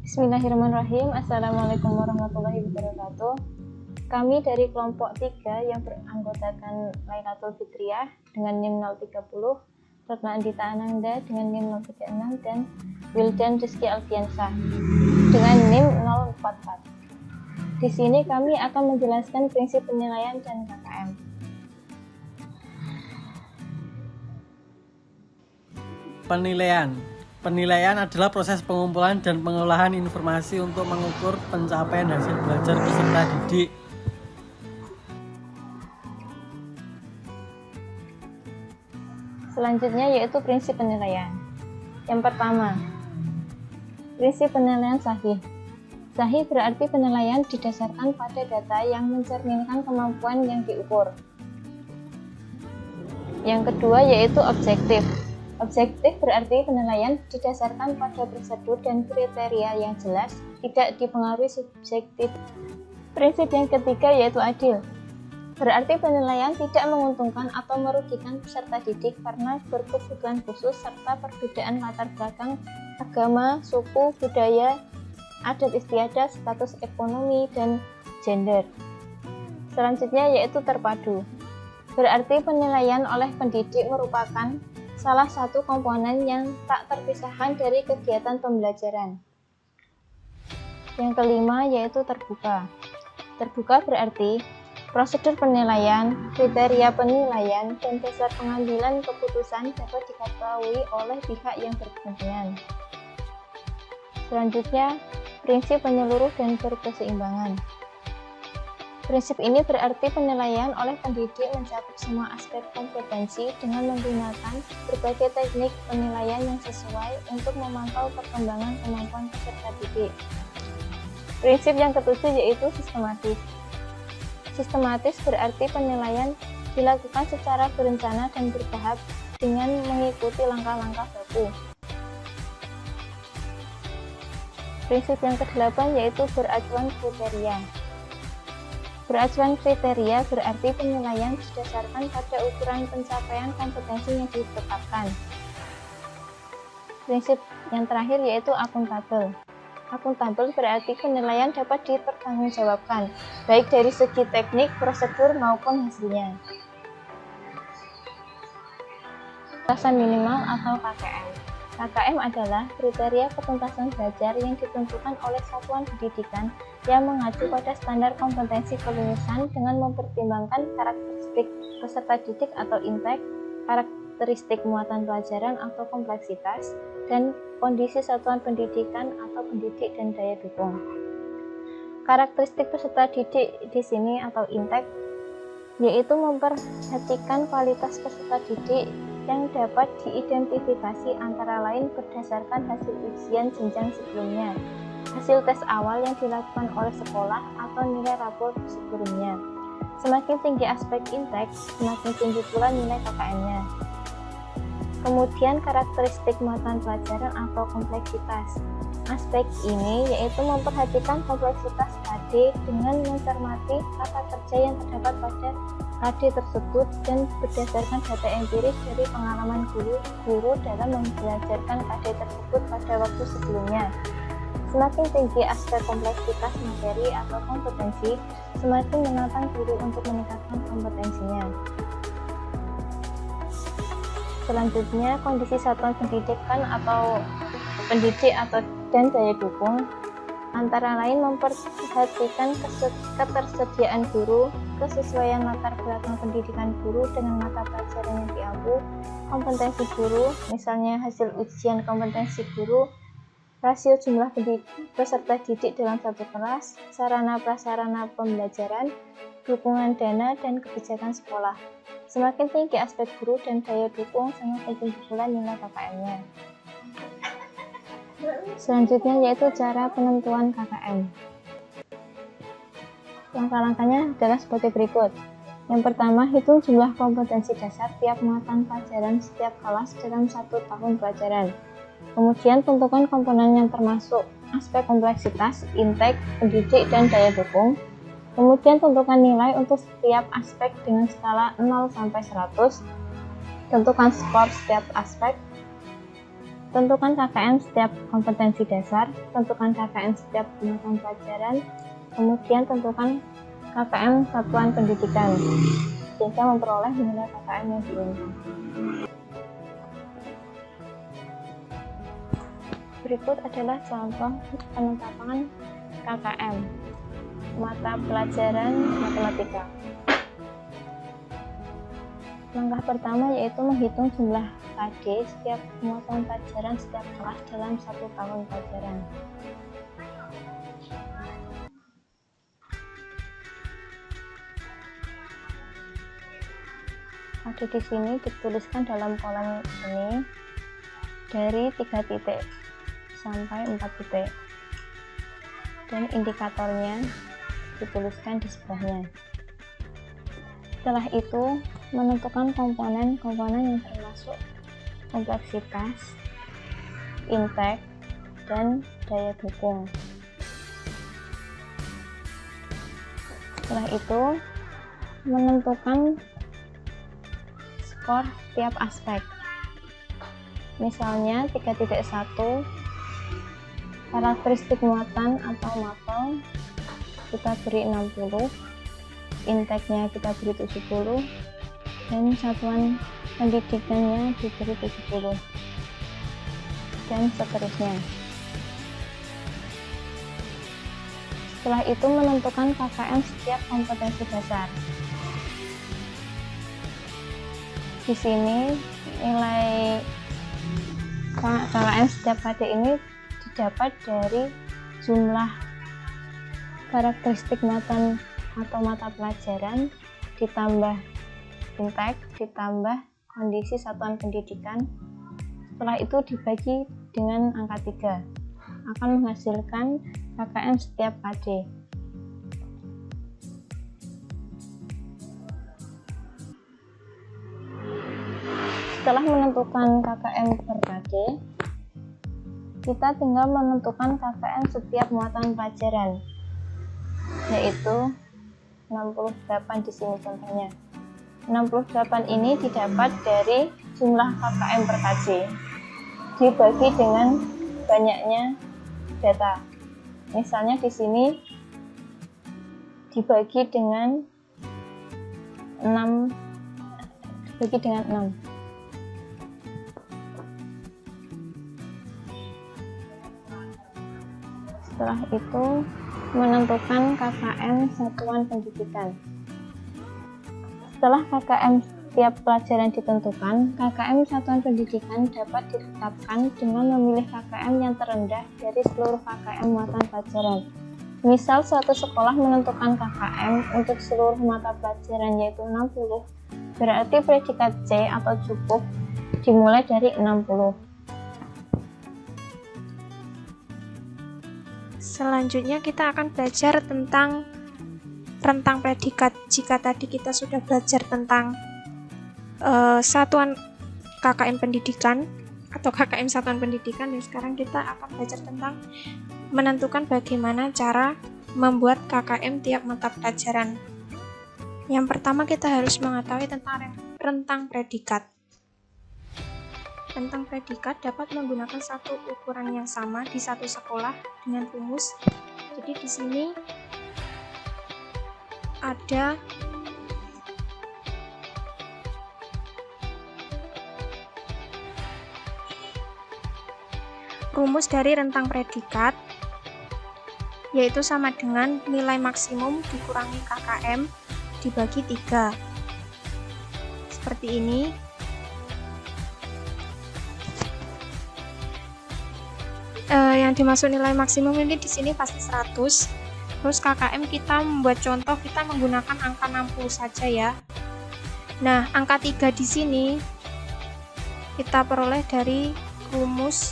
Bismillahirrahmanirrahim. Assalamualaikum warahmatullahi wabarakatuh. Kami dari kelompok 3 yang beranggotakan Lailatul Fitriyah dengan NIM 030, Ratna Andita Ananda dengan NIM 036, dan Wildan Rizky Alfiansah dengan NIM 044. Di sini kami akan menjelaskan prinsip penilaian dan KKM. Penilaian adalah proses pengumpulan dan pengolahan informasi untuk mengukur pencapaian hasil belajar peserta didik. Selanjutnya yaitu prinsip penilaian. Yang pertama, prinsip penilaian sahih. Sahih berarti penilaian didasarkan pada data yang mencerminkan kemampuan yang diukur. Yang kedua yaitu objektif. Objektif berarti penilaian didasarkan pada prosedur dan kriteria yang jelas, tidak dipengaruhi subjektif. Prinsip yang ketiga yaitu adil. Berarti penilaian tidak menguntungkan atau merugikan peserta didik karena berkebutuhan khusus serta perbedaan latar belakang, agama, suku, budaya, adat istiadat, status ekonomi, dan gender. Selanjutnya yaitu terpadu. Berarti penilaian oleh pendidik merupakan salah satu komponen yang tak terpisahkan dari kegiatan pembelajaran. Yang kelima yaitu terbuka. Terbuka berarti prosedur penilaian, kriteria penilaian, dan dasar pengambilan keputusan dapat diketahui oleh pihak yang berkepentingan. Selanjutnya, prinsip menyeluruh dan berkeseimbangan. Prinsip ini berarti penilaian oleh pendidik mencakup semua aspek kompetensi dengan menggunakan berbagai teknik penilaian yang sesuai untuk memantau perkembangan kemampuan peserta didik. Prinsip yang ketujuh yaitu sistematis. Sistematis berarti penilaian dilakukan secara berencana dan bertahap dengan mengikuti langkah-langkah baku. Prinsip yang ke-8 yaitu beracuan kriteria. Beracuan kriteria berarti penilaian didasarkan pada ukuran pencapaian kompetensi yang ditetapkan. Prinsip yang terakhir yaitu akuntabel. Akuntabel berarti penilaian dapat dipertanggungjawabkan, baik dari segi teknik, prosedur, maupun hasilnya. Batasan minimal atau KKM. KKM adalah kriteria ketuntasan belajar yang ditentukan oleh satuan pendidikan yang mengacu pada standar kompetensi kelulusan dengan mempertimbangkan karakteristik peserta didik atau intek, karakteristik muatan pelajaran atau kompleksitas, dan kondisi satuan pendidikan atau pendidik dan daya dukung. Karakteristik peserta didik di sini atau intek yaitu memperhatikan kualitas peserta didik yang dapat diidentifikasi antara lain berdasarkan hasil ujian jenjang sebelumnya, hasil tes awal yang dilakukan oleh sekolah, atau nilai rapor sebelumnya. Semakin tinggi aspek intek, semakin tinggi pula nilai KKM-nya. Kemudian karakteristik muatan pelajaran atau kompleksitas. Aspek ini yaitu memperhatikan kompleksitas KD dengan mencermati kata kerja yang terdapat pada KD tersebut dan berdasarkan data empiris dari pengalaman guru dalam membelajarkan KD tersebut pada waktu sebelumnya. Semakin tinggi aspek kompleksitas materi atau kompetensi, semakin menantang guru untuk meningkatkan kompetensinya. Selanjutnya, kondisi satuan pendidikan atau pendidik dan daya dukung antara lain memperhatikan ketersediaan guru, kesesuaian latar belakang pendidikan guru dengan mata pelajaran yang diampu, kompetensi guru, misalnya hasil ujian kompetensi guru, rasio jumlah peserta didik dalam satu kelas, sarana prasarana pembelajaran, dukungan dana, dan kebijakan sekolah. Semakin tinggi aspek guru dan daya dukung, semakin tinggi pula nilai KKM-nya. Selanjutnya yaitu cara penentuan KKM. Langkah-langkahnya adalah sebagai berikut. Yang pertama, hitung jumlah kompetensi dasar tiap muatan pelajaran setiap kelas dalam 1 tahun pelajaran. Kemudian tentukan komponen yang termasuk aspek kompleksitas, intek, pendidik, dan daya dukung. Kemudian tentukan nilai untuk setiap aspek dengan skala 0 sampai 100. Tentukan skor setiap aspek. Tentukan KKM setiap kompetensi dasar, tentukan KKM setiap mata pelajaran, kemudian tentukan KKM satuan pendidikan, sehingga memperoleh nilai KKM yang diinginkan. Berikut adalah contoh penetapan KKM mata pelajaran matematika. Langkah pertama yaitu menghitung jumlah KD setiap muatan pelajaran setiap kelas dalam 1 tahun pelajaran. KD di sini dituliskan dalam kolom ini dari 3 titik sampai 4 titik, dan indikatornya dituliskan di sebelahnya. Setelah itu, menentukan komponen-komponen yang termasuk kompleksitas, intake, dan daya dukung. Setelah itu, menentukan skor tiap aspek. Misalnya 3.1 karakteristik muatan atau mapel kita beri 60, intake-nya kita beri 70, dan satuan pendidikannya diberi 70, dan seterusnya. Setelah itu menentukan KKM setiap kompetensi dasar. Di sini nilai KKM setiap KD ini didapat dari jumlah karakteristik muatan atau mata pelajaran ditambah intake ditambah kondisi satuan pendidikan. Setelah itu dibagi dengan angka 3 akan menghasilkan KKM setiap KD. Setelah menentukan KKM per KD, kita tinggal menentukan KKM setiap muatan pelajaran, yaitu 68 di sini contohnya. 68 ini didapat dari jumlah KKM per KD dibagi dengan banyaknya data. Misalnya di sini dibagi dengan 6. Setelah itu menentukan KKM satuan pendidikan. Setelah KKM setiap pelajaran ditentukan, KKM satuan pendidikan dapat ditetapkan dengan memilih KKM yang terendah dari seluruh KKM muatan pelajaran. Misal suatu sekolah menentukan KKM untuk seluruh mata pelajaran yaitu 60, berarti predikat C atau cukup dimulai dari 60. Selanjutnya kita akan belajar tentang rentang predikat. Jika tadi kita sudah belajar tentang satuan KKM pendidikan atau KKM satuan pendidikan, dan sekarang kita akan belajar tentang menentukan bagaimana cara membuat KKM tiap mata pelajaran. Yang pertama kita harus mengetahui tentang rentang predikat. Rentang predikat dapat menggunakan satu ukuran yang sama di satu sekolah dengan rumus. Jadi di sini ada rumus dari rentang predikat, yaitu sama dengan nilai maksimum dikurangi KKM dibagi 3. Seperti ini. Yang dimaksud nilai maksimum ini di sini pasti 100. Terus KKM kita membuat contoh, kita menggunakan angka 60 saja ya. Nah, angka 3 di sini kita peroleh dari rumus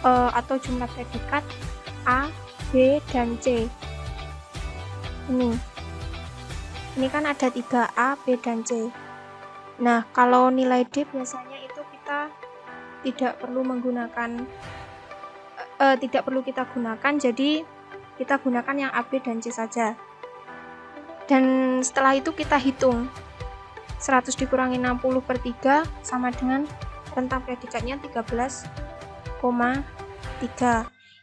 atau jumlah predikat A, B, dan C. Ini kan ada 3A, B, dan C. Nah, kalau nilai D biasanya itu kita tidak perlu kita gunakan, jadi kita gunakan yang A, B, dan C saja. Dan setelah itu kita hitung 100 dikurangi 60 per 3 sama dengan rentang predikatnya 13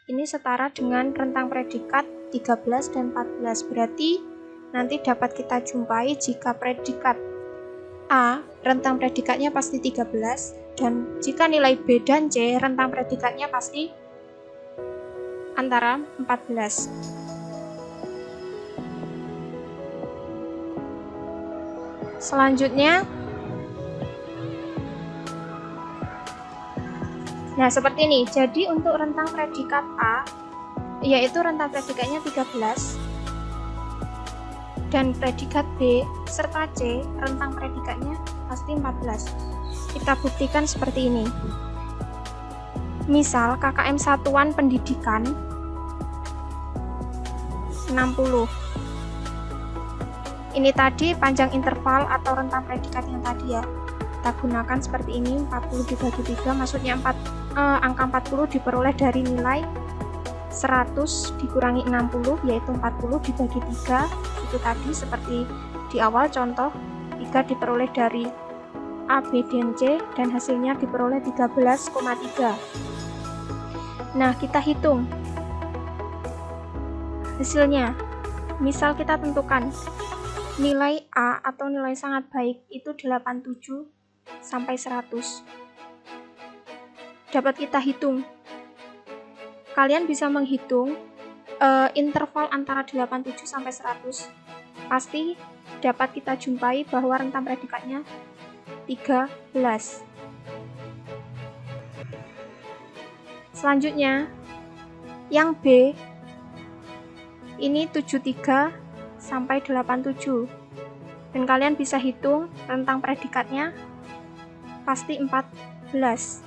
Ini setara dengan rentang predikat 13 dan 14. Berarti nanti dapat kita jumpai jika predikat A, rentang predikatnya pasti 13, dan jika nilai B dan C, rentang predikatnya pasti antara 14. Selanjutnya, nah seperti ini. Jadi untuk rentang predikat A, yaitu rentang predikatnya 13, dan predikat B serta C, rentang predikatnya pasti 14. Kita buktikan seperti ini. Misal KKM satuan pendidikan 60. Ini tadi panjang interval atau rentang predikat yang tadi ya. Kita gunakan seperti ini, 40 dibagi 3, maksudnya angka 40 diperoleh dari nilai 100 dikurangi 60, yaitu 40 dibagi 3. Itu tadi seperti di awal contoh, 3 diperoleh dari A, B, dan C, dan hasilnya diperoleh 13,3. Nah, kita hitung hasilnya. Misal kita tentukan nilai A atau nilai sangat baik itu 87 sampai 100. Dapat kita hitung. Kalian bisa menghitung interval antara 87 sampai 100. Pasti dapat kita jumpai bahwa rentang predikatnya 13. Selanjutnya, yang B ini 73 sampai 87. Dan kalian bisa hitung rentang predikatnya pasti 14.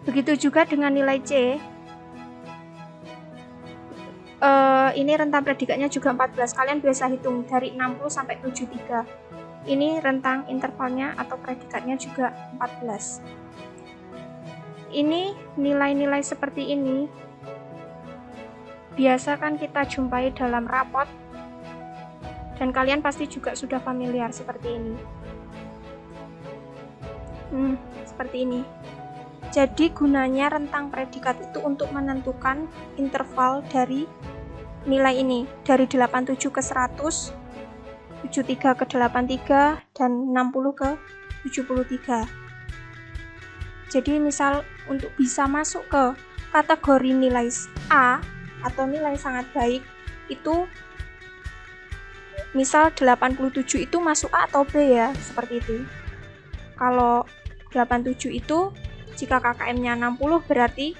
Begitu juga dengan nilai C. Ini rentang predikatnya juga 14. Kalian bisa hitung dari 60 sampai 73. Ini rentang intervalnya atau predikatnya juga 14. Ini nilai-nilai seperti ini biasa kan kita jumpai dalam rapot, dan kalian pasti juga sudah familiar seperti ini. Seperti ini. Jadi gunanya rentang predikat itu untuk menentukan interval dari nilai ini, dari 87 ke 100, 73 ke 83, dan 60 ke 73. Jadi misal untuk bisa masuk ke kategori nilai A atau nilai sangat baik, itu misal 87 itu masuk A atau B ya, seperti itu. Kalau 87 itu jika KKM-nya 60 berarti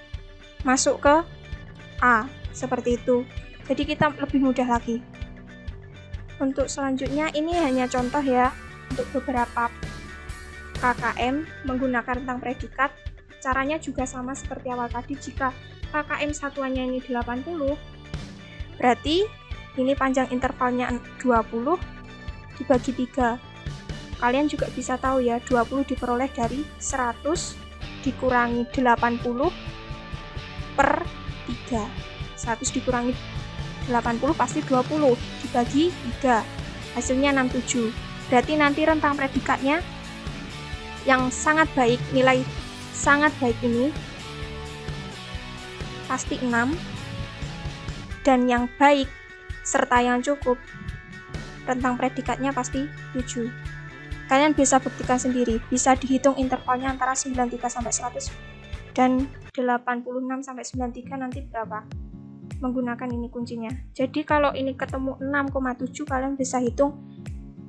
masuk ke A, seperti itu. Jadi kita lebih mudah lagi. Untuk selanjutnya ini hanya contoh ya, untuk beberapa KKM menggunakan rentang predikat. Caranya juga sama seperti awal tadi. Jika KKM satuannya ini 80, berarti ini panjang intervalnya 20 dibagi 3. Kalian juga bisa tahu ya, 20 diperoleh dari 100 dikurangi 80 per 3. 100 dikurangi 80 pasti 20 dibagi 3. Hasilnya 67. Berarti nanti rentang predikatnya yang sangat baik, nilai sangat baik ini pasti 6, dan yang baik serta yang cukup rentang predikatnya pasti 7. Kalian bisa buktikan sendiri, bisa dihitung intervalnya antara 93 sampai 100 dan 86 sampai 93 nanti berapa menggunakan ini kuncinya. Jadi kalau ini ketemu 6,7, kalian bisa hitung,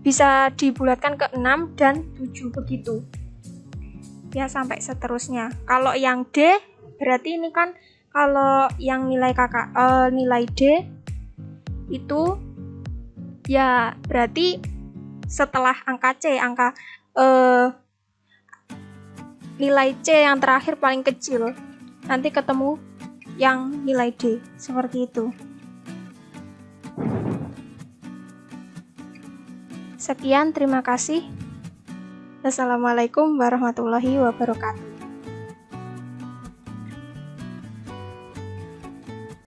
bisa dibulatkan ke 6 dan 7 begitu ya, sampai seterusnya. Kalau yang D berarti ini kan, kalau yang nilai nilai D itu ya berarti setelah angka C, nilai C yang terakhir paling kecil, nanti ketemu yang nilai D, seperti itu. Sekian, terima kasih. Assalamualaikum warahmatullahi wabarakatuh.